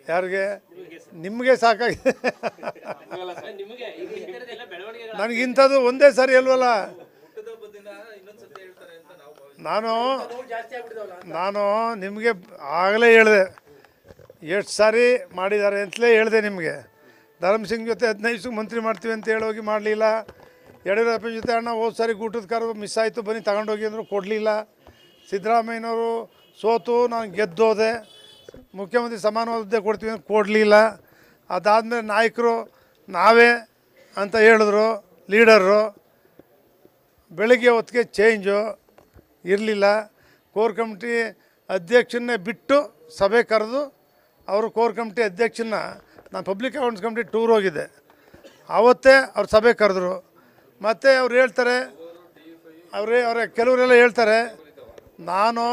ಯಾರಿಗೆ? ನಿಮಗೆ ಸಾಕಾಗಿದೆ. ನನಗಿಂಥದ್ದು ಒಂದೇ ಸಾರಿ ಅಲ್ವಲ್ಲ. ನಾನು ನಿಮಗೆ ಆಗಲೇ ಹೇಳಿದೆ, ಎಷ್ಟು ಸಾರಿ ಮಾಡಿದ್ದಾರೆ ಅಂತಲೇ ಹೇಳಿದೆ ನಿಮಗೆ. ಧರ್ಮಸಿಂಗ್ ಜೊತೆ 15 ಮಂತ್ರಿ ಮಾಡ್ತೀವಿ ಅಂತ ಹೇಳೋಗಿ ಮಾಡಲಿಲ್ಲ. ಯಡಿಯೂರಪ್ಪನ ಜೊತೆ ಅಣ್ಣ ಹೋದ ಸಾರಿ ಊಟದ ಕಾರು ಮಿಸ್ ಆಯಿತು ಬನ್ನಿ ತಗೊಂಡೋಗಿ ಅಂದರು, ಕೊಡಲಿಲ್ಲ. ಸಿದ್ದರಾಮಯ್ಯನವರು ಸೋತು ನಾನು ಗೆದ್ದೋದೆ, ಮುಖ್ಯಮಂತ್ರಿ ಸಮಾನವಾದ ಹುದ್ದೆ ಕೊಡ್ತೀವಿ ಅಂತ ಕೊಡಲಿಲ್ಲ. ಅದಾದಮೇಲೆ ನಾಯಕರು ನಾವೇ ಅಂತ ಹೇಳಿದ್ರು, ಲೀಡರು. ಬೆಳಗ್ಗೆ ಹೊತ್ತಿಗೆ ಚೇಂಜು ಇರಲಿಲ್ಲ. ಕೋರ್ ಕಮಿಟಿ ಅಧ್ಯಕ್ಷನ್ನೇ ಬಿಟ್ಟು ಸಭೆ ಕರೆದು ಅವರು ಕೋರ್ ಕಮಿಟಿ ಅಧ್ಯಕ್ಷನ, ನಾನು ಪಬ್ಲಿಕ್ ಅಕೌಂಟ್ಸ್ ಕಮಿಟಿ ಟೂರ್ ಹೋಗಿದ್ದೆ, ಆವತ್ತೇ ಅವ್ರು ಸಭೆ ಕರೆದ್ರು. ಮತ್ತು ಅವ್ರು ಹೇಳ್ತಾರೆ, ಅವರೇ ಕೆಲವರೆಲ್ಲ ಹೇಳ್ತಾರೆ ನಾನು